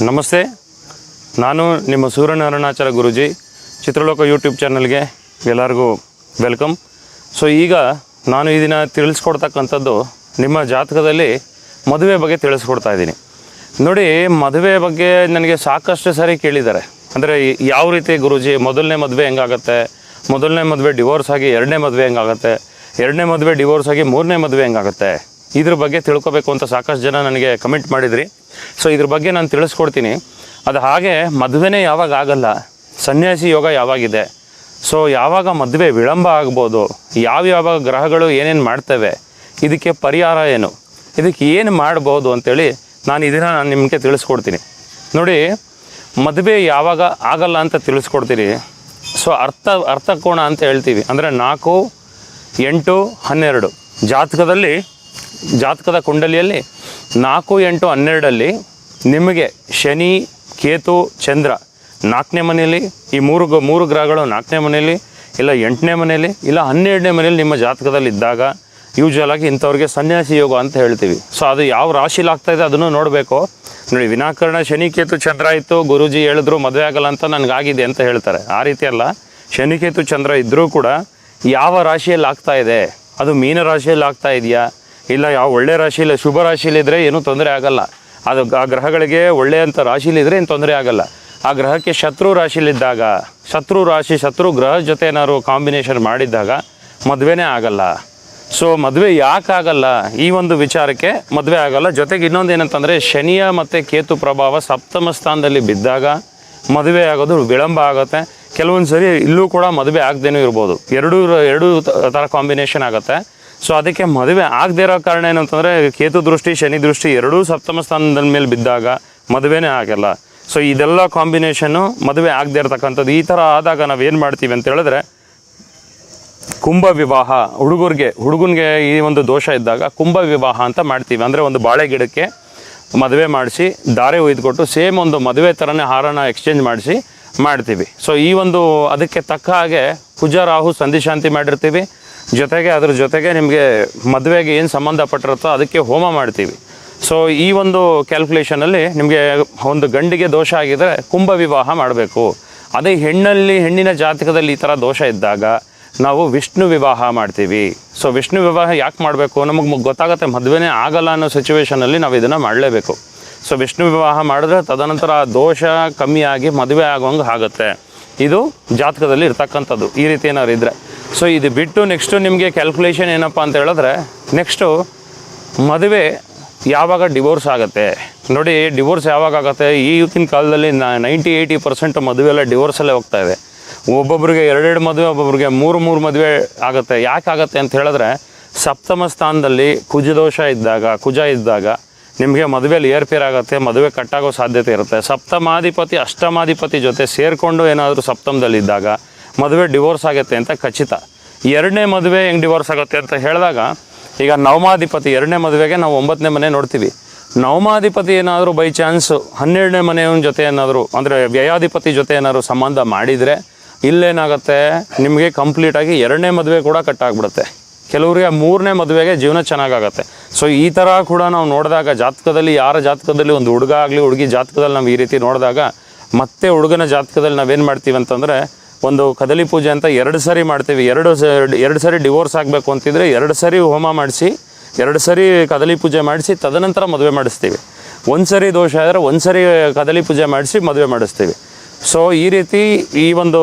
ನಮಸ್ತೆ, ನಾನು ನಿಮ್ಮ ಸೂರ್ಯನಾರಾಯಣಾಚಾರ ಗುರೂಜಿ. ಚಿತ್ರಲೋಕ ಯೂಟ್ಯೂಬ್ ಚಾನಲ್ಗೆ ಎಲ್ಲರಿಗೂ ವೆಲ್ಕಮ್. ಸೊ ಈಗ ನಾನು ಈ ದಿನ ತಿಳಿಸ್ಕೊಡ್ತಕ್ಕಂಥದ್ದು ನಿಮ್ಮ ಜಾತಕದಲ್ಲಿ ಮದುವೆ ಬಗ್ಗೆ ತಿಳಿಸ್ಕೊಡ್ತಾ ಇದ್ದೀನಿ. ನೋಡಿ, ಮದುವೆ ಬಗ್ಗೆ ನನಗೆ ಸಾಕಷ್ಟು ಸಾರಿ ಕೇಳಿದ್ದಾರೆ. ಅಂದರೆ ಯಾವ ರೀತಿ ಗುರೂಜಿ, ಮೊದಲನೇ ಮದುವೆ ಹೆಂಗಾಗತ್ತೆ, ಮೊದಲನೇ ಮದುವೆ ಡಿವೋರ್ಸ್ ಆಗಿ ಎರಡನೇ ಮದುವೆ ಹೆಂಗಾಗತ್ತೆ, ಎರಡನೇ ಮದುವೆ ಡಿವೋರ್ಸ್ ಆಗಿ ಮೂರನೇ ಮದುವೆ ಹೆಂಗಾಗತ್ತೆ, ಇದ್ರ ಬಗ್ಗೆ ತಿಳ್ಕೊಬೇಕು ಅಂತ ಸಾಕಷ್ಟು ಜನ ನನಗೆ ಕಮೆಂಟ್ ಮಾಡಿದ್ರಿ. ಸೊ ಇದ್ರ ಬಗ್ಗೆ ನಾನು ತಿಳಿಸ್ಕೊಡ್ತೀನಿ. ಅದು ಹಾಗೆ ಮದುವೆನೇ ಯಾವಾಗ ಆಗಲ್ಲ, ಸನ್ಯಾಸಿ ಯೋಗ ಯಾವಾಗಿದೆ, ಸೊ ಯಾವಾಗ ಮದುವೆ ವಿಳಂಬ ಆಗ್ಬೋದು, ಯಾವ್ಯಾವ ಗ್ರಹಗಳು ಏನೇನು ಮಾಡ್ತವೆ, ಇದಕ್ಕೆ ಪರಿಹಾರ ಏನು, ಇದಕ್ಕೆ ಏನು ಮಾಡ್ಬೋದು ಅಂತೇಳಿ ನಾನು ಇದನ್ನು ನಿಮಗೆ ತಿಳಿಸ್ಕೊಡ್ತೀನಿ. ನೋಡಿ, ಮದುವೆ ಯಾವಾಗ ಆಗಲ್ಲ ಅಂತ ತಿಳಿಸ್ಕೊಡ್ತೀನಿ. ಸೊ ಅರ್ಥಕೋಣ ಅಂತ ಹೇಳ್ತೀವಿ. ಅಂದರೆ 4, 8, 12 ಜಾತಕದ ಕುಂಡಲಿಯಲ್ಲಿ 4, 8, 12 ನಿಮಗೆ ಶನಿ, ಕೇತು, ಚಂದ್ರ 4ನೇ ಮನೆಯಲ್ಲಿ, ಈ ಮೂರು ಗ್ರಹಗಳು 4ನೇ ಮನೆಯಲ್ಲಿ, ಇಲ್ಲ 8ನೇ ಮನೆಯಲ್ಲಿ, ಇಲ್ಲ 12ನೇ ಮನೆಯಲ್ಲಿ ನಿಮ್ಮ ಜಾತಕದಲ್ಲಿ ಇದ್ದಾಗ ಯೂಶ್ವಲ್ ಆಗಿ ಇಂಥವ್ರಿಗೆ ಸನ್ಯಾಸಿ ಯೋಗ ಅಂತ ಹೇಳ್ತೀವಿ. ಸೊ ಅದು ಯಾವ ರಾಶಿಲಿ ಆಗ್ತಾಯಿದೆ ಅದನ್ನು ನೋಡಬೇಕು. ನೋಡಿ, ವಿನಾಕಾರಣ ಶನಿ, ಕೇತು, ಚಂದ್ರ ಇತ್ತು, ಗುರೂಜಿ ಹೇಳಿದ್ರು ಮದುವೆ ಆಗಲ್ಲ ಅಂತ ನನಗಾಗಿದೆ ಅಂತ ಹೇಳ್ತಾರೆ. ಆ ರೀತಿ ಅಲ್ಲ. ಶನಿ, ಕೇತು, ಚಂದ್ರ ಇದ್ದರೂ ಕೂಡ ಯಾವ ರಾಶಿಯಲ್ಲಿ ಆಗ್ತಾ ಇದೆ, ಅದು ಮೀನ ರಾಶಿಯಲ್ಲಿ ಆಗ್ತಾ ಇದೆಯಾ, ಇಲ್ಲ ಯಾವ ಒಳ್ಳೆ ರಾಶಿಯಲ್ಲಿ ಶುಭ ರಾಶಿಯಲ್ಲಿದ್ದರೆ ಏನೂ ತೊಂದರೆ ಆಗಲ್ಲ. ಅದು ಆ ಗ್ರಹಗಳಿಗೆ ಒಳ್ಳೆಯಂಥ ರಾಶಿಲಿದ್ದರೆ ಏನು ತೊಂದರೆ ಆಗಲ್ಲ. ಆ ಗ್ರಹಕ್ಕೆ ಶತ್ರು ರಾಶಿಲಿದ್ದಾಗ, ಶತ್ರು ಗ್ರಹ ಜೊತೆ ಏನಾದ್ರು ಕಾಂಬಿನೇಷನ್ ಮಾಡಿದ್ದಾಗ ಮದುವೆನೇ ಆಗಲ್ಲ. ಸೊ ಮದುವೆ ಯಾಕೆ ಆಗಲ್ಲ, ಈ ಒಂದು ವಿಚಾರಕ್ಕೆ ಮದುವೆ ಆಗಲ್ಲ. ಜೊತೆಗೆ ಇನ್ನೊಂದು ಏನಂತಂದರೆ, ಶನಿಯ ಮತ್ತು ಕೇತು ಪ್ರಭಾವ ಸಪ್ತಮ ಸ್ಥಾನದಲ್ಲಿ ಬಿದ್ದಾಗ ಮದುವೆ ಆಗೋದು ವಿಳಂಬ ಆಗುತ್ತೆ. ಕೆಲವೊಂದು ಸರಿ ಇಲ್ಲೂ ಕೂಡ ಮದುವೆ ಆಗದೇನೂ ಇರ್ಬೋದು. ಎರಡು ಥರ ಕಾಂಬಿನೇಷನ್ ಆಗುತ್ತೆ. ಸೊ ಅದಕ್ಕೆ ಮದುವೆ ಆಗದೇ ಇರೋ ಕಾರಣ ಏನು ಅಂತಂದರೆ, ಕೇತು ದೃಷ್ಟಿ, ಶನಿ ದೃಷ್ಟಿ ಎರಡೂ ಸಪ್ತಮ ಸ್ಥಾನದ ಮೇಲೆ ಬಿದ್ದಾಗ ಮದುವೆನೇ ಆಗಲ್ಲ. ಸೊ ಇದೆಲ್ಲ ಕಾಂಬಿನೇಷನ್ನು ಮದುವೆ ಆಗದೇ ಇರತಕ್ಕಂಥದ್ದು. ಈ ಥರ ಆದಾಗ ನಾವೇನು ಮಾಡ್ತೀವಿ ಅಂತ ಹೇಳಿದ್ರೆ, ಕುಂಭ ವಿವಾಹ, ಹುಡುಗನಿಗೆ ಈ ಒಂದು ದೋಷ ಇದ್ದಾಗ ಕುಂಭ ವಿವಾಹ ಅಂತ ಮಾಡ್ತೀವಿ. ಅಂದರೆ ಒಂದು ಬಾಳೆ ಗಿಡಕ್ಕೆ ಮದುವೆ ಮಾಡಿಸಿ ದಾರೆ ಒಯ್ದುಕೊಟ್ಟು ಸೇಮ್ ಒಂದು ಮದುವೆ ಥರನೇ ಹಾರನ ಎಕ್ಸ್ಚೇಂಜ್ ಮಾಡಿಸಿ ಮಾಡ್ತೀವಿ. ಸೊ ಈ ಒಂದು ಅದಕ್ಕೆ ತಕ್ಕ ಹಾಗೆ ಕುಜ ರಾಹು ಸಂಧಿಶಾಂತಿ ಮಾಡಿರ್ತೀವಿ. ಅದ್ರ ಜೊತೆಗೆ ನಿಮಗೆ ಮದುವೆಗೆ ಏನು ಸಂಬಂಧಪಟ್ಟಿರುತ್ತೋ ಅದಕ್ಕೆ ಹೋಮ ಮಾಡ್ತೀವಿ. ಸೊ ಈ ಒಂದು ಕ್ಯಾಲ್ಕುಲೇಷನಲ್ಲಿ ನಿಮಗೆ ಒಂದು ಗಂಡಿಗೆ ದೋಷ ಆಗಿದರೆ ಕುಂಭ ವಿವಾಹ ಮಾಡಬೇಕು. ಅದೇ ಹೆಣ್ಣಿನ ಜಾತಕದಲ್ಲಿ ಈ ಥರ ದೋಷ ಇದ್ದಾಗ ನಾವು ವಿಷ್ಣು ವಿವಾಹ ಮಾಡ್ತೀವಿ. ಸೊ ವಿಷ್ಣು ವಿವಾಹ ಯಾಕೆ ಮಾಡಬೇಕು, ನಮಗೆ ಗೊತ್ತಾಗುತ್ತೆ ಮದುವೆನೇ ಆಗಲ್ಲ ಅನ್ನೋ ಸಿಚುವೇಷನಲ್ಲಿ ನಾವು ಇದನ್ನು ಮಾಡಲೇಬೇಕು. ಸೊ ವಿಷ್ಣು ವಿವಾಹ ಮಾಡಿದ್ರೆ ತದನಂತರ ಆ ದೋಷ ಕಮ್ಮಿಯಾಗಿ ಮದುವೆ ಆಗೋಂಗೆ ಆಗುತ್ತೆ. ಇದು ಜಾತಕದಲ್ಲಿ ಇರ್ತಕ್ಕಂಥದ್ದು. ಈ ರೀತಿ ಏನಾದ್ರು ಇದ್ದರೆ. ಸೊ ಇದು ಬಿಟ್ಟು ನೆಕ್ಸ್ಟು ನಿಮಗೆ ಕ್ಯಾಲ್ಕುಲೇಷನ್ ಏನಪ್ಪ ಅಂತ ಹೇಳಿದ್ರೆ, ನೆಕ್ಸ್ಟು ಮದುವೆ ಯಾವಾಗ ಡಿವೋರ್ಸ್ ಆಗುತ್ತೆ. ನೋಡಿ, ಡಿವೋರ್ಸ್ ಯಾವಾಗ ಆಗುತ್ತೆ, ಈಗಿನ ಕಾಲದಲ್ಲಿ 90-80% ಮದುವೆ ಎಲ್ಲ ಡಿವೋರ್ಸಲ್ಲೇ ಹೋಗ್ತಾ ಇದೆ. ಒಬ್ಬೊಬ್ರಿಗೆ 2 ಮದುವೆ, ಒಬ್ಬೊಬ್ರಿಗೆ 3 ಮದುವೆ ಆಗುತ್ತೆ. ಯಾಕೆ ಆಗುತ್ತೆ ಅಂತ ಹೇಳಿದ್ರೆ, ಸಪ್ತಮ ಸ್ಥಾನದಲ್ಲಿ ಕುಜ ಇದ್ದಾಗ ನಿಮಗೆ ಮದುವೆಯಲ್ಲಿ ಏರ್ಪೇರ್ ಆಗುತ್ತೆ, ಮದುವೆ ಕಟ್ಟಾಗೋ ಸಾಧ್ಯತೆ ಇರುತ್ತೆ. ಸಪ್ತಮಾಧಿಪತಿ ಅಷ್ಟಮಾಧಿಪತಿ ಜೊತೆ ಸೇರಿಕೊಂಡು ಏನಾದರೂ ಸಪ್ತಮದಲ್ಲಿದ್ದಾಗ ಮದುವೆ ಡಿವೋರ್ಸ್ ಆಗುತ್ತೆ ಅಂತ ಖಚಿತ. 2ನೇ ಮದುವೆ ಹೆಂಗೆ ಡಿವೋರ್ಸ್ ಆಗುತ್ತೆ ಅಂತ ಹೇಳಿದಾಗ, ಈಗ ನವಮಾಧಿಪತಿ 2ನೇ ಮದುವೆಗೆ ನಾವು 9ನೇ ಮನೆ ನೋಡ್ತೀವಿ. ನವಮಾಧಿಪತಿ ಏನಾದರೂ ಬೈ ಚಾನ್ಸು 12ನೇ ಮನೆಯವನ ಜೊತೆ ಏನಾದರೂ, ಅಂದರೆ ವ್ಯಯಾಧಿಪತಿ ಜೊತೆ ಏನಾದರೂ ಸಂಬಂಧ ಮಾಡಿದರೆ ಇಲ್ಲೇನಾಗುತ್ತೆ, ನಿಮಗೆ ಕಂಪ್ಲೀಟಾಗಿ 2ನೇ ಮದುವೆ ಕೂಡ ಕಟ್ಟಾಗ್ಬಿಡುತ್ತೆ. ಕೆಲವರಿಗೆ 3ನೇ ಮದುವೆಗೆ ಜೀವನ ಚೆನ್ನಾಗಾಗತ್ತೆ. ಸೊ ಈ ಥರ ಕೂಡ ನಾವು ನೋಡಿದಾಗ ಜಾತಕದಲ್ಲಿ, ಯಾರ ಜಾತಕದಲ್ಲಿ ಒಂದು ಹುಡುಗ ಆಗಲಿ ಹುಡುಗಿ ಜಾತಕದಲ್ಲಿ ನಾವು ಈ ರೀತಿ ನೋಡಿದಾಗ, ಮತ್ತೆ ಹುಡುಗನ ಜಾತಕದಲ್ಲಿ ನಾವೇನು ಮಾಡ್ತೀವಿ ಅಂತಂದರೆ, ಒಂದು ಕದಲಿ ಪೂಜೆ ಅಂತ 2 ಸರಿ ಮಾಡ್ತೀವಿ. 2 ಸರಿ ಡಿವೋರ್ಸ್ ಆಗಬೇಕು ಅಂತಿದ್ರೆ 2 ಸರಿ ಹೋಮ ಮಾಡಿಸಿ, 2 ಸರಿ ಕದಲಿ ಪೂಜೆ ಮಾಡಿಸಿ ತದನಂತರ ಮದುವೆ ಮಾಡಿಸ್ತೀವಿ. 1 ಸರಿ ದೋಷ ಆದರೆ 1 ಸರಿ ಕದಲಿ ಪೂಜೆ ಮಾಡಿಸಿ ಮದುವೆ ಮಾಡಿಸ್ತೀವಿ. ಸೊ ಈ ರೀತಿ ಈ ಒಂದು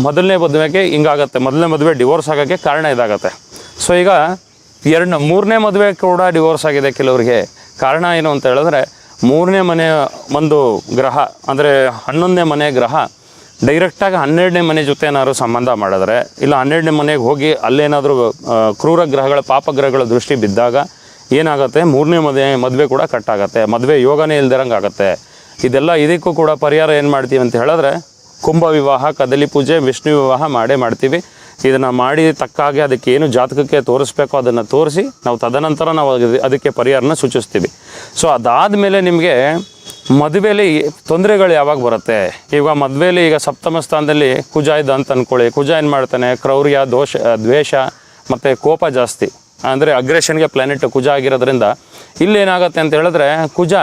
ಮೊದಲನೇ ಮದುವೆಗೆ ಹಿಂಗಾಗತ್ತೆ. ಮೊದಲನೇ ಮದುವೆ ಡಿವೋರ್ಸ್ ಆಗೋಕ್ಕೆ ಕಾರಣ ಇದಾಗತ್ತೆ. ಸೊ ಈಗ 3ನೇ ಮದುವೆ ಕೂಡ ಡಿವೋರ್ಸ್ ಆಗಿದೆ ಕೆಲವರಿಗೆ. ಕಾರಣ ಏನು ಅಂತ ಹೇಳಿದ್ರೆ, 3ನೇ ಮನೆ ಒಂದು ಗ್ರಹ, ಅಂದರೆ 11ನೇ ಮನೆ ಗ್ರಹ ಡೈರೆಕ್ಟಾಗಿ 12ನೇ ಮನೆ ಜೊತೆ ಏನಾದ್ರು ಸಂಬಂಧ ಮಾಡಿದ್ರೆ, ಇಲ್ಲ 12ನೇ ಮನೆಗೆ ಹೋಗಿ ಅಲ್ಲೇನಾದರೂ ಕ್ರೂರ ಗ್ರಹಗಳ, ಪಾಪಗ್ರಹಗಳ ದೃಷ್ಟಿ ಬಿದ್ದಾಗ ಏನಾಗುತ್ತೆ, 3ನೇ ಮದುವೆ ಕೂಡ ಕಟ್ಟಾಗತ್ತೆ. ಮದುವೆ ಯೋಗನೇ ಇಲ್ದಿರಂಗೆ ಆಗುತ್ತೆ. ಇದಕ್ಕೂ ಕೂಡ ಪರಿಹಾರ ಏನು ಮಾಡ್ತೀವಿ ಅಂತ ಹೇಳಿದ್ರೆ, ಕುಂಭ ವಿವಾಹ, ಕದಲಿ ಪೂಜೆ, ವಿಷ್ಣು ವಿವಾಹ ಮಾಡ್ತೀವಿ. ಇದನ್ನು ಮಾಡಿ ತಕ್ಕ ಹಾಗೆ ಅದಕ್ಕೆ ಏನು ಜಾತಕಕ್ಕೆ ತೋರಿಸ್ಬೇಕೋ ಅದನ್ನು ತೋರಿಸಿ ನಾವು ತದನಂತರ ನಾವು ಅದಕ್ಕೆ ಪರಿಹಾರನ ಸೂಚಿಸ್ತೀವಿ. ಸೊ ಅದಾದಮೇಲೆ ನಿಮಗೆ ಮದುವೆಯಲ್ಲಿ ತೊಂದರೆಗಳು ಯಾವಾಗ ಬರುತ್ತೆ. ಈಗ ಮದುವೆಯಲ್ಲಿ ಈಗ ಸಪ್ತಮ ಸ್ಥಾನದಲ್ಲಿ ಕುಜ ಇದ್ದ ಅಂತ ಅಂದ್ಕೊಳ್ಳಿ. ಕುಜ ಏನು ಮಾಡ್ತಾನೆ, ಕ್ರೌರ್ಯ, ದ್ವೇಷ ಮತ್ತು ಕೋಪ ಜಾಸ್ತಿ. ಅಂದರೆ ಅಗ್ರೆಷನ್ಗೆ ಪ್ಲಾನೆಟ್ ಕುಜ ಆಗಿರೋದ್ರಿಂದ ಇಲ್ಲೇನಾಗುತ್ತೆ ಅಂತ ಹೇಳಿದ್ರೆ, ಕುಜ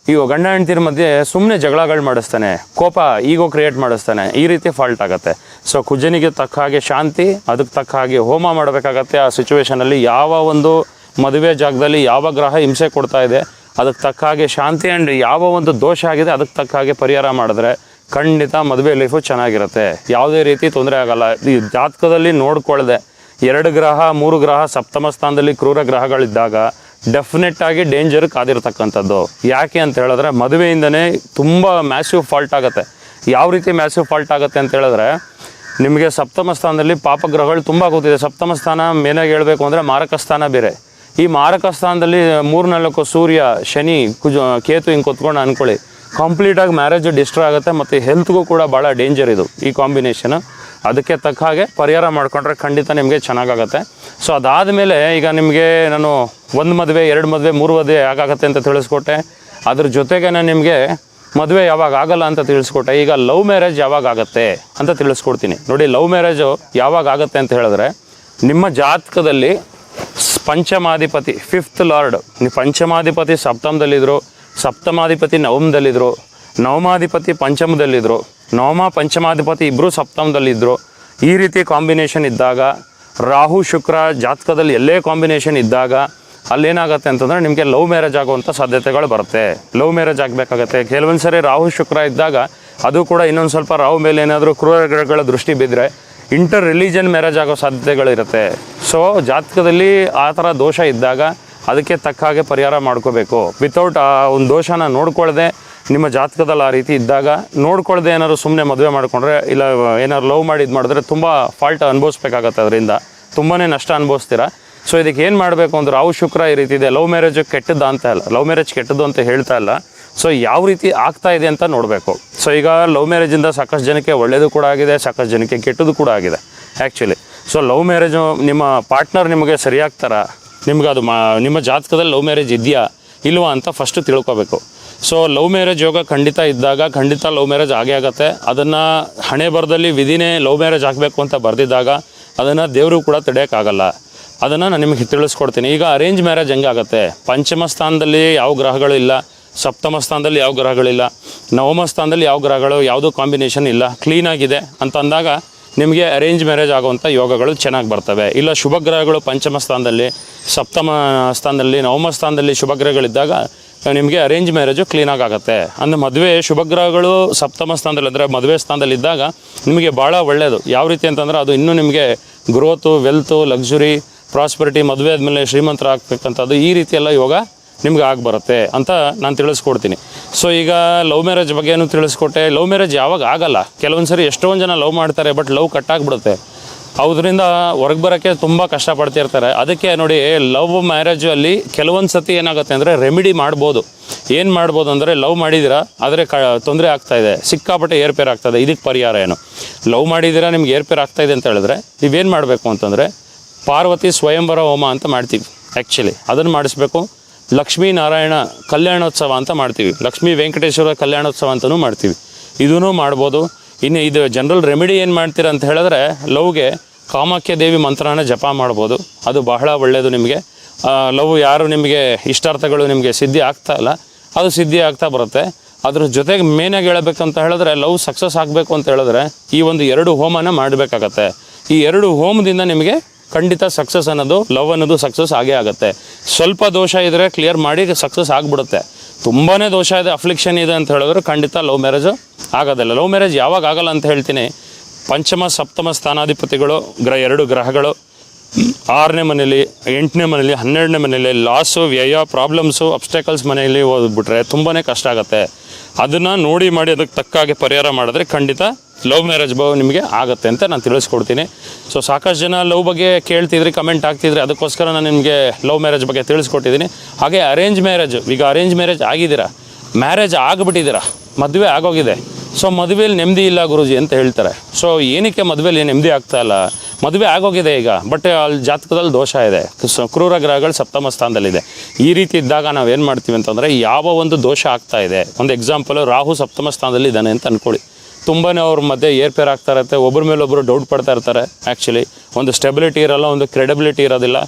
ಈಗ ಗಂಡ ಹೆಂಡ್ತಿರ ಮಧ್ಯೆ ಸುಮ್ಮನೆ ಜಗಳಗಳು ಮಾಡಿಸ್ತಾನೆ, ಕೋಪ ಈಗೋ ಕ್ರಿಯೇಟ್ ಮಾಡಿಸ್ತಾನೆ, ಈ ರೀತಿ ಫಾಲ್ಟ್ ಆಗುತ್ತೆ. ಸೊ ಕುಜನಿಗೆ ತಕ್ಕ ಹಾಗೆ ಶಾಂತಿ, ಅದಕ್ಕೆ ತಕ್ಕ ಹಾಗೆ ಹೋಮ ಮಾಡಬೇಕಾಗತ್ತೆ. ಆ ಸಿಚುವೇಷನಲ್ಲಿ ಯಾವ ಒಂದು ಮದುವೆ ಜಾಗದಲ್ಲಿ ಯಾವ ಗ್ರಹ ಹಿಂಸೆ ಕೊಡ್ತಾ ಇದೆ ಅದಕ್ಕೆ ತಕ್ಕ ಹಾಗೆ ಶಾಂತಿ ಆ್ಯಂಡ್ ಯಾವ ಒಂದು ದೋಷ ಆಗಿದೆ ಅದಕ್ಕೆ ತಕ್ಕ ಹಾಗೆ ಪರಿಹಾರ ಮಾಡಿದ್ರೆ ಖಂಡಿತ ಮದುವೆ ಲೈಫು ಚೆನ್ನಾಗಿರುತ್ತೆ, ಯಾವುದೇ ರೀತಿ ತೊಂದರೆ ಆಗಲ್ಲ. ಈ ಜಾತಕದಲ್ಲಿ ನೋಡ್ಕೊಳ್ದೆ 2 ಗ್ರಹ 3 ಗ್ರಹ ಸಪ್ತಮ ಸ್ಥಾನದಲ್ಲಿ ಕ್ರೂರ ಗ್ರಹಗಳಿದ್ದಾಗ ಡೆಫಿನೆಟ್ ಆಗಿ ಡೇಂಜರ್ ಕಾದಿರ್ತಕ್ಕಂಥದ್ದು. ಯಾಕೆ ಅಂತ ಹೇಳಿದ್ರೆ ಮದುವೆಯಿಂದನೇ ತುಂಬ ಮ್ಯಾಸಿವ್ ಫಾಲ್ಟ್ ಆಗುತ್ತೆ. ಯಾವ ರೀತಿ ಮ್ಯಾಸಿವ್ ಫಾಲ್ಟ್ ಆಗುತ್ತೆ ಅಂತ ಹೇಳಿದ್ರೆ, ನಿಮಗೆ ಸಪ್ತಮ ಸ್ಥಾನದಲ್ಲಿ ಪಾಪಗ್ರಹಗಳು ತುಂಬ ಗೊತ್ತಿದೆ. ಸಪ್ತಮ ಸ್ಥಾನ ಮೇನಾಗಿ ಹೇಳಬೇಕು ಅಂದರೆ ಮಾರಕ ಸ್ಥಾನ ಬೇರೆ. ಈ ಮಾರಕ ಸ್ಥಾನದಲ್ಲಿ 3-4 ಸೂರ್ಯ, ಶನಿ, ಕೇತು ಹಿಂಗೆ ಕೊತ್ಕೊಂಡು ಅಂದ್ಕೊಳ್ಳಿ, ಕಂಪ್ಲೀಟಾಗಿ ಮ್ಯಾರೇಜು ಡಿಸ್ಟ್ರಾಯ್ ಆಗುತ್ತೆ ಮತ್ತು ಹೆಲ್ತ್ಗೂ ಕೂಡ ಭಾಳ ಡೇಂಜರ್ ಇದು ಈ ಕಾಂಬಿನೇಷನ್. ಅದಕ್ಕೆ ತಕ್ಕ ಹಾಗೆ ಪರಿಹಾರ ಮಾಡಿಕೊಂಡ್ರೆ ಖಂಡಿತ ನಿಮಗೆ ಚೆನ್ನಾಗಾಗತ್ತೆ. ಸೊ ಅದಾದಮೇಲೆ ಈಗ ನಿಮಗೆ ನಾನು 1 ಮದುವೆ 2 ಮದುವೆ 3 ಮದುವೆ ಯಾಕಾಗತ್ತೆ ಅಂತ ತಿಳಿಸ್ಕೊಟ್ಟೆ. ಅದ್ರ ಜೊತೆಗೆ ನಾನು ನಿಮಗೆ ಮದುವೆ ಯಾವಾಗ ಆಗಲ್ಲ ಅಂತ ತಿಳಿಸ್ಕೊಟ್ಟೆ. ಈಗ ಲವ್ ಮ್ಯಾರೇಜ್ ಯಾವಾಗ ಆಗುತ್ತೆ ಅಂತ ತಿಳಿಸ್ಕೊಡ್ತೀನಿ. ನೋಡಿ, ಲವ್ ಮ್ಯಾರೇಜು ಯಾವಾಗ ಆಗುತ್ತೆ ಅಂತ ಹೇಳಿದ್ರೆ, ನಿಮ್ಮ ಜಾತಕದಲ್ಲಿ ಪಂಚಮಾಧಿಪತಿ 5th ಲಾರ್ಡ್, ಪಂಚಮಾಧಿಪತಿ ಸಪ್ತಮದಲ್ಲಿದ್ದರು, ಸಪ್ತಮಾಧಿಪತಿ ನವಮದಲ್ಲಿದ್ದರು, ನವಮಾಧಿಪತಿ ಪಂಚಮದಲ್ಲಿದ್ದರು, ನವಮ ಪಂಚಮಾಧಿಪತಿ ಇಬ್ಬರು ಸಪ್ತಮದಲ್ಲಿದ್ದರು. ಈ ರೀತಿ ಕಾಂಬಿನೇಷನ್ ಇದ್ದಾಗ, ರಾಹು ಶುಕ್ರ ಜಾತಕದಲ್ಲಿ ಎಲ್ಲೇ ಕಾಂಬಿನೇಷನ್ ಇದ್ದಾಗ ಅಲ್ಲೇನಾಗುತ್ತೆ ಅಂತಂದರೆ ನಿಮಗೆ ಲವ್ ಮ್ಯಾರೇಜ್ ಆಗುವಂಥ ಸಾಧ್ಯತೆಗಳು ಬರುತ್ತೆ. ಲವ್ ಮ್ಯಾರೇಜ್ ಆಗಬೇಕಾಗತ್ತೆ. ಕೆಲವೊಂದು ಸರಿ ರಾಹು ಶುಕ್ರ ಇದ್ದಾಗ ಅದು ಕೂಡ ಇನ್ನೊಂದು ಸ್ವಲ್ಪ ರಾಹು ಮೇಲೆ ಏನಾದರೂ ಕ್ರೂರಗಳ ದೃಷ್ಟಿ ಬಿದ್ದರೆ ಇಂಟರ್ ರಿಲಿಜನ್ ಮ್ಯಾರೇಜ್ ಆಗೋ ಸಾಧ್ಯತೆಗಳಿರುತ್ತೆ. ಸೊ ಜಾತಕದಲ್ಲಿ ಆ ಥರ ದೋಷ ಇದ್ದಾಗ ಅದಕ್ಕೆ ತಕ್ಕ ಹಾಗೆ ಪರಿಹಾರ ಮಾಡ್ಕೋಬೇಕು. ವಿತೌಟ್ ಆ ಒಂದು ದೋಷನ ನೋಡ್ಕೊಳ್ದೆ ನಿಮ್ಮ ಜಾತಕದಲ್ಲಿ ಆ ರೀತಿ ಇದ್ದಾಗ ನೋಡ್ಕೊಳ್ದೆ ಏನಾದ್ರು ಸುಮ್ಮನೆ ಮದುವೆ ಮಾಡಿಕೊಂಡ್ರೆ, ಇಲ್ಲ ಏನಾದ್ರು ಲವ್ ಮಾಡಿ ಇದು ಮಾಡಿದ್ರೆ ತುಂಬ ಫಾಲ್ಟ್ ಅನುಭವಿಸ್ಬೇಕಾಗತ್ತೆ. ಅದರಿಂದ ತುಂಬಾ ನಷ್ಟ ಅನುಭವಿಸ್ತೀರ. ಸೊ ಇದಕ್ಕೆ ಏನು ಮಾಡಬೇಕು ಅಂದ್ರೆ, ರಾಹು ಶುಕ್ರ ಈ ರೀತಿ ಇದೆ. ಲವ್ ಮ್ಯಾರೇಜ್ ಕೆಟ್ಟದ್ದು ಅಂತ ಇಲ್ಲ, ಲವ್ ಮ್ಯಾರೇಜ್ ಕೆಟ್ಟದ್ದು ಅಂತ ಹೇಳ್ತಾ ಇಲ್ಲ. ಸೊ ಯಾವ ರೀತಿ ಆಗ್ತಾ ಇದೆ ಅಂತ ನೋಡಬೇಕು. ಸೊ ಈಗ ಲವ್ ಮ್ಯಾರೇಜಿಂದ ಸಾಕಷ್ಟು ಜನಕ್ಕೆ ಒಳ್ಳೆಯದು ಕೂಡ ಆಗಿದೆ, ಸಾಕಷ್ಟು ಜನಕ್ಕೆ ಕೆಟ್ಟದ್ದು ಕೂಡ ಆಗಿದೆ ಆ್ಯಕ್ಚುಲಿ. ಸೊ ಲವ್ ಮ್ಯಾರೇಜು ನಿಮ್ಮ ಪಾರ್ಟ್ನರ್ ನಿಮಗೆ ಸರಿಯಾಗ್ತಾರ, ನಿಮ್ಗೆ ಅದು ನಿಮ್ಮ ಜಾತಕದಲ್ಲಿ ಲವ್ ಮ್ಯಾರೇಜ್ ಇದೆಯಾ ಇಲ್ವಾ ಅಂತ ಫಸ್ಟು ತಿಳ್ಕೊಬೇಕು. ಸೊ ಲವ್ ಮ್ಯಾರೇಜ್ ಯೋಗ ಖಂಡಿತ ಇದ್ದಾಗ ಖಂಡಿತ ಲವ್ ಮ್ಯಾರೇಜ್ ಆಗೇ ಆಗುತ್ತೆ. ಅದನ್ನು ಹಣೆ ಬರದಲ್ಲಿ ವಿಧಿನೇ ಲವ್ ಮ್ಯಾರೇಜ್ ಆಗಬೇಕು ಅಂತ ಬರೆದಿದ್ದಾಗ ಅದನ್ನು ದೇವರು ಕೂಡ ತಡೆಯೋಕ್ಕಾಗಲ್ಲ. ಅದನ್ನು ನಾನು ನಿಮಗೆ ತಿಳಿಸ್ಕೊಡ್ತೀನಿ. ಈಗ ಅರೇಂಜ್ ಮ್ಯಾರೇಜ್ ಹೆಂಗಾಗುತ್ತೆ, ಪಂಚಮ ಸ್ಥಾನದಲ್ಲಿ ಯಾವ ಗ್ರಹಗಳು ಇಲ್ಲ, ಸಪ್ತಮ ಸ್ಥಾನದಲ್ಲಿ ಯಾವ ಗ್ರಹಗಳಿಲ್ಲ, ನವಮ ಸ್ಥಾನದಲ್ಲಿ ಯಾವ ಗ್ರಹಗಳು ಯಾವುದೂ ಕಾಂಬಿನೇಷನ್ ಇಲ್ಲ, ಕ್ಲೀನಾಗಿದೆ ಅಂತ ಅಂದಾಗ ನಿಮಗೆ ಅರೇಂಜ್ ಮ್ಯಾರೇಜ್ ಆಗುವಂಥ ಯೋಗಗಳು ಚೆನ್ನಾಗಿ ಬರ್ತವೆ. ಇಲ್ಲ ಶುಭ ಗ್ರಹಗಳು ಪಂಚಮ ಸ್ಥಾನದಲ್ಲಿ, ಸಪ್ತಮ ಸ್ಥಾನದಲ್ಲಿ, ನವಮ ಸ್ಥಾನದಲ್ಲಿ ಶುಭ ಗ್ರಹಗಳಿದ್ದಾಗ ನಿಮಗೆ ಅರೇಂಜ್ ಮ್ಯಾರೇಜು ಕ್ಲೀನಾಗಿ ಆಗುತ್ತೆ. ಅಂದರೆ ಮದುವೆ ಶುಭ ಗ್ರಹಗಳು ಸಪ್ತಮ ಸ್ಥಾನದಲ್ಲಿ ಅಂದರೆ ಮದುವೆ ಸ್ಥಾನದಲ್ಲಿದ್ದಾಗ ನಿಮಗೆ ಭಾಳ ಒಳ್ಳೆಯದು. ಯಾವ ರೀತಿ ಅಂತಂದರೆ ಅದು ಇನ್ನೂ ನಿಮಗೆ ಗ್ರೋತು, ವೆಲ್ತು, ಲಕ್ಸುರಿ, ಪ್ರಾಸ್ಪರಿಟಿ, ಮದುವೆ ಆದಮೇಲೆ ಶ್ರೀಮಂತರ ಆಗ್ಬೇಕಂಥದ್ದು ಈ ರೀತಿ ಎಲ್ಲ ಯೋಗ ನಿಮ್ಗೆ ಬರುತ್ತೆ ಅಂತ ನಾನು ತಿಳಿಸ್ಕೊಡ್ತೀನಿ. ಸೊ ಈಗ ಲವ್ ಮ್ಯಾರೇಜ್ ಬಗ್ಗೆನೂ ತಿಳಿಸ್ಕೊಟ್ಟೆ. ಲವ್ ಮ್ಯಾರೇಜ್ ಯಾವಾಗ ಆಗಲ್ಲ, ಕೆಲವೊಂದು ಸರಿ ಎಷ್ಟೊಂದು ಜನ ಲವ್ ಮಾಡ್ತಾರೆ, ಬಟ್ ಲವ್ ಕಟ್ಟಾಗ್ಬಿಡುತ್ತೆ. ಅದರಿಂದ ಹೊರಗೆ ಬರೋಕ್ಕೆ ತುಂಬ ಕಷ್ಟಪಡ್ತಿರ್ತಾರೆ. ಅದಕ್ಕೆ ನೋಡಿ, ಲವ್ ಮ್ಯಾರೇಜು ಅಲ್ಲಿ ಕೆಲವೊಂದು ಸತಿ ಏನಾಗುತ್ತೆ ಅಂದರೆ ರೆಮಿಡಿ ಮಾಡ್ಬೋದು. ಏನು ಮಾಡ್ಬೋದು ಅಂದರೆ, ಲವ್ ಮಾಡಿದ್ದೀರಾ ಆದರೆ ತೊಂದರೆ ಆಗ್ತಾಯಿದೆ, ಸಿಕ್ಕಾಪಟ್ಟೆ ಏರ್ಪೇರ್ ಆಗ್ತಾಯಿದೆ, ಇದಕ್ಕೆ ಪರಿಹಾರ ಏನು? ಲವ್ ಮಾಡಿದ್ದೀರಾ, ನಿಮ್ಗೆ ಏರ್ಪೇರ್ ಆಗ್ತಾಯಿದೆ ಅಂತ ಹೇಳಿದ್ರೆ ನೀವೇನು ಮಾಡಬೇಕು ಅಂತಂದರೆ, ಪಾರ್ವತಿ ಸ್ವಯಂವರ ಹೋಮ ಅಂತ ಮಾಡ್ತೀವಿ ಆ್ಯಕ್ಚುಲಿ, ಅದನ್ನು ಮಾಡಿಸ್ಬೇಕು. ಲಕ್ಷ್ಮೀ ನಾರಾಯಣ ಕಲ್ಯಾಣೋತ್ಸವ ಅಂತ ಮಾಡ್ತೀವಿ, ಲಕ್ಷ್ಮೀ ವೆಂಕಟೇಶ್ವರ ಕಲ್ಯಾಣೋತ್ಸವ ಅಂತಲೂ ಮಾಡ್ತೀವಿ, ಇದೂ ಮಾಡ್ಬೋದು. ಇನ್ನು ಇದು ಜನರಲ್ ರೆಮಿಡಿ ಏನು ಮಾಡ್ತೀರ ಅಂತ ಹೇಳಿದ್ರೆ, ಲವ್ಗೆ ಕಾಮಾಖ್ಯ ದೇವಿ ಮಂತ್ರನ ಜಪ ಮಾಡ್ಬೋದು, ಅದು ಬಹಳ ಒಳ್ಳೆಯದು. ನಿಮಗೆ ಲವ್ ಯಾರು ನಿಮಗೆ ಇಷ್ಟಾರ್ಥಗಳು ನಿಮಗೆ ಸಿದ್ಧಿ ಆಗ್ತಾ ಇಲ್ಲ, ಅದು ಸಿದ್ಧಿ ಆಗ್ತಾ ಬರುತ್ತೆ. ಅದ್ರ ಜೊತೆಗೆ ಮೇನಾಗಿ ಹೇಳಬೇಕಂತ ಹೇಳಿದ್ರೆ, ಲವ್ ಸಕ್ಸಸ್ ಆಗಬೇಕು ಅಂತ ಹೇಳಿದ್ರೆ ಈ ಒಂದು 2 ಹೋಮನ ಮಾಡಬೇಕಾಗತ್ತೆ. ಈ 2 ಹೋಮದಿಂದ ನಿಮಗೆ ಖಂಡಿತ ಸಕ್ಸಸ್ ಅನ್ನೋದು, ಲವ್ ಅನ್ನೋದು ಸಕ್ಸಸ್ ಆಗೇ ಆಗುತ್ತೆ. ಸ್ವಲ್ಪ ದೋಷ ಇದ್ದರೆ ಕ್ಲಿಯರ್ ಮಾಡಿ ಸಕ್ಸಸ್ ಆಗಿಬಿಡುತ್ತೆ. ತುಂಬಾ ದೋಷ ಇದೆ, ಅಫ್ಲಿಕ್ಷನ್ ಇದೆ ಅಂತ ಹೇಳಿದ್ರೆ ಖಂಡಿತ ಲವ್ ಮ್ಯಾರೇಜು ಆಗೋದಿಲ್ಲ. ಲವ್ ಮ್ಯಾರೇಜ್ ಯಾವಾಗ ಆಗಲ್ಲ ಅಂತ ಹೇಳ್ತೀನಿ, ಪಂಚಮ ಸಪ್ತಮ ಸ್ಥಾನಾಧಿಪತಿಗಳು 2 ಗ್ರಹಗಳು 6ನೇ ಮನೇಲಿ, 8ನೇ ಮನೇಲಿ, 12ನೇ ಮನೇಲಿ ಲಾಸು, ವ್ಯಯ, ಪ್ರಾಬ್ಲಮ್ಸು, ಅಬ್ಸ್ಟೆಕಲ್ಸ್ ಮನೆಯಲ್ಲಿ ಓದ್ಬಿಟ್ರೆ ತುಂಬಾ ಕಷ್ಟ ಆಗುತ್ತೆ. ಅದನ್ನು ನೋಡಿ ಮಾಡಿ ಅದಕ್ಕೆ ತಕ್ಕಾಗೆ ಪರಿಹಾರ ಮಾಡಿದ್ರೆ ಖಂಡಿತ ಲವ್ ಮ್ಯಾರೇಜ್ ನಿಮಗೆ ಆಗುತ್ತೆ ಅಂತ ನಾನು ತಿಳಿಸ್ಕೊಡ್ತೀನಿ. ಸೊ ಸಾಕಷ್ಟು ಜನ ಲವ್ ಬಗ್ಗೆ ಕೇಳ್ತಿದ್ರಿ, ಕಮೆಂಟ್ ಆಗ್ತಿದ್ರಿ, ಅದಕ್ಕೋಸ್ಕರ ನಾನು ನಿಮಗೆ ಲವ್ ಮ್ಯಾರೇಜ್ ಬಗ್ಗೆ ತಿಳಿಸ್ಕೊಟ್ಟಿದ್ದೀನಿ. ಹಾಗೆ ಅರೇಂಜ್ ಮ್ಯಾರೇಜು, ಈಗ ಅರೇಂಜ್ ಮ್ಯಾರೇಜ್ ಆಗಿದ್ದೀರಾ, ಮ್ಯಾರೇಜ್ ಆಗಿಬಿಟ್ಟಿದ್ದೀರಾ, ಮದುವೆ ಆಗೋಗಿದೆ, ಸೊ ಮದುವೆಯಲ್ಲಿ ನೆಮ್ಮದಿ ಇಲ್ಲ ಗುರೂಜಿ ಅಂತ ಹೇಳ್ತಾರೆ. ಸೊ ಏನಕ್ಕೆ ಮದುವೆಯಲ್ಲಿ ನೆಮ್ಮದಿ ಆಗ್ತಾ ಇಲ್ಲ? ಮದುವೆ ಆಗೋಗಿದೆ ಈಗ, ಬಟ್ ಅಲ್ಲಿ ಜಾತಕದಲ್ಲಿ ದೋಷ ಇದೆ, ಕ್ರೂರ ಗ್ರಹಗಳು ಸಪ್ತಮ ಸ್ಥಾನದಲ್ಲಿದೆ. ಈ ರೀತಿ ಇದ್ದಾಗ ನಾವೇನು ಮಾಡ್ತೀವಿ ಅಂತಂದರೆ, ಯಾವ ಒಂದು ದೋಷ ಆಗ್ತಾ ಇದೆ, ಒಂದು ಎಕ್ಸಾಂಪಲು ರಾಹು ಸಪ್ತಮ ಸ್ಥಾನದಲ್ಲಿ ಇದ್ದಾನೆ ಅಂತ ಅಂದ್ಕೊಳ್ಳಿ, ತುಂಬಾ ಅವ್ರ ಮಧ್ಯೆ ಏರ್ಪೇರ್ ಆಗ್ತಾ ಇರುತ್ತೆ, ಒಬ್ಬರ ಮೇಲೊಬ್ಬರು ಡೌಟ್ ಪಡ್ತಾ ಇರ್ತಾರೆ. ಆ್ಯಕ್ಚುಲಿ ಒಂದು ಸ್ಟೆಬಿಲಿಟಿ ಇರೋಲ್ಲ, ಒಂದು ಕ್ರೆಡಿಬಿಲಿಟಿ ಇರೋದಿಲ್ಲ,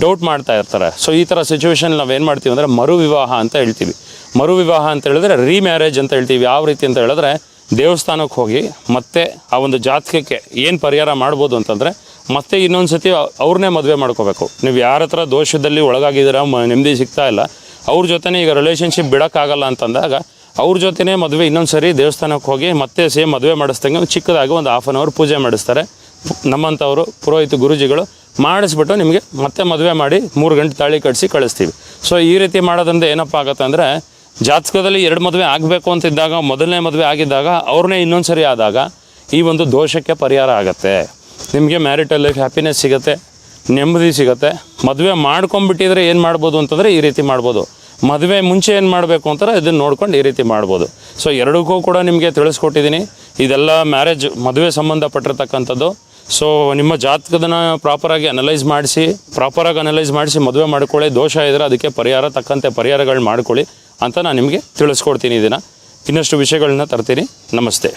ಡೌಟ್ ಮಾಡ್ತಾ ಇರ್ತಾರೆ. ಸೊ ಈ ಥರ ಸಿಚುವೇಶನ್ ನಾವೇನು ಮಾಡ್ತೀವಿ ಅಂದರೆ ಮರು ವಿವಾಹ ಅಂತ ಹೇಳ್ತೀವಿ. ಮರು ವಿವಾಹ ಅಂತ ಹೇಳಿದ್ರೆ ರೀಮ್ಯಾರೇಜ್ ಅಂತ ಹೇಳ್ತೀವಿ. ಯಾವ ರೀತಿ ಅಂತ ಹೇಳಿದ್ರೆ ದೇವಸ್ಥಾನಕ್ಕೆ ಹೋಗಿ ಮತ್ತೆ ಆ ಒಂದು ಜಾತಕಕ್ಕೆ ಏನು ಪರಿಹಾರ ಮಾಡ್ಬೋದು ಅಂತಂದರೆ ಮತ್ತೆ ಇನ್ನೊಂದು ಸತಿ ಅವ್ರನ್ನೇ ಮದುವೆ ಮಾಡ್ಕೋಬೇಕು. ನೀವು ಯಾರ ಹತ್ರ ದೋಷದಲ್ಲಿ ಒಳಗಾಗಿದ್ದೀರಾ, ನೆಮ್ಮದಿ ಸಿಗ್ತಾ ಇಲ್ಲ, ಅವ್ರ ಜೊತೆನೇ ಈಗ ರಿಲೇಷನ್ಶಿಪ್ ಬಿಡೋಕ್ಕಾಗಲ್ಲ ಅಂತಂದಾಗ ಅವ್ರ ಜೊತೆನೇ ಮದುವೆ ಇನ್ನೊಂದು ಸರಿ ದೇವಸ್ಥಾನಕ್ಕೆ ಹೋಗಿ ಮತ್ತೆ ಸೇಮ್ ಮದುವೆ ಮಾಡಿಸ್ದಂಗೆ ಚಿಕ್ಕದಾಗಿ ಒಂದು 1/2 hour ಪೂಜೆ ಮಾಡಿಸ್ತಾರೆ ನಮ್ಮಂಥವರು ಪುರೋಹಿತ ಗುರುಜಿಗಳು. ಮಾಡಿಸ್ಬಿಟ್ಟು ನಿಮಗೆ ಮತ್ತೆ ಮದುವೆ ಮಾಡಿ 3 ಗಂಟೆ ತಾಳಿ ಕಟ್ಟಿಸಿ ಕಳಿಸ್ತೀವಿ. ಸೊ ಈ ರೀತಿ ಮಾಡೋದ್ರಿಂದ ಏನಪ್ಪ ಆಗುತ್ತೆ ಅಂದರೆ ಜಾತಕದಲ್ಲಿ 2 ಮದುವೆ ಆಗಬೇಕು ಅಂತಿದ್ದಾಗ, ಮೊದಲನೇ ಮದುವೆ ಆಗಿದ್ದಾಗ ಅವ್ರನ್ನೇ ಇನ್ನೊಂದು ಸರಿ ಆದಾಗ ಈ ಒಂದು ದೋಷಕ್ಕೆ ಪರಿಹಾರ ಆಗುತ್ತೆ. ನಿಮಗೆ ಮ್ಯಾರಿಟಲ್ ಲೈಫ್ ಹ್ಯಾಪಿನೆಸ್ ಸಿಗುತ್ತೆ, ನೆಮ್ಮದಿ ಸಿಗುತ್ತೆ. ಮದುವೆ ಮಾಡ್ಕೊಂಬಿಟ್ಟಿದ್ರೆ ಏನು ಮಾಡ್ಬೋದು ಅಂತಂದರೆ ಈ ರೀತಿ ಮಾಡ್ಬೋದು. ಮದುವೆ ಮುಂಚೆ ಏನು ಮಾಡಬೇಕು ಅಂತಾರೆ ಇದನ್ನು ನೋಡ್ಕೊಂಡು ಈ ರೀತಿ ಮಾಡ್ಬೋದು. ಸೊ ಎರಡಕ್ಕೂ ಕೂಡ ನಿಮಗೆ ತಿಳಿಸ್ಕೊಟ್ಟಿದ್ದೀನಿ. ಇದೆಲ್ಲ ಮ್ಯಾರೇಜ್ ಮದುವೆ ಸಂಬಂಧಪಟ್ಟಿರ್ತಕ್ಕಂಥದ್ದು. ಸೊ ನಿಮ್ಮ ಜಾತಕದನ್ನ ಪ್ರಾಪರಾಗಿ ಅನಲೈಸ್ ಮಾಡಿಸಿ ಮದುವೆ ಮಾಡ್ಕೊಳ್ಳಿ. ದೋಷ ಇದ್ದರೆ ಅದಕ್ಕೆ ತಕ್ಕಂತೆ ಪರಿಹಾರಗಳು ಮಾಡ್ಕೊಳ್ಳಿ ಅಂತ ನಾನು ನಿಮಗೆ ತಿಳಿಸ್ಕೊಡ್ತೀನಿ. ಇನ್ನಷ್ಟು ವಿಷಯಗಳನ್ನ ತರ್ತೀನಿ. ನಮಸ್ತೆ.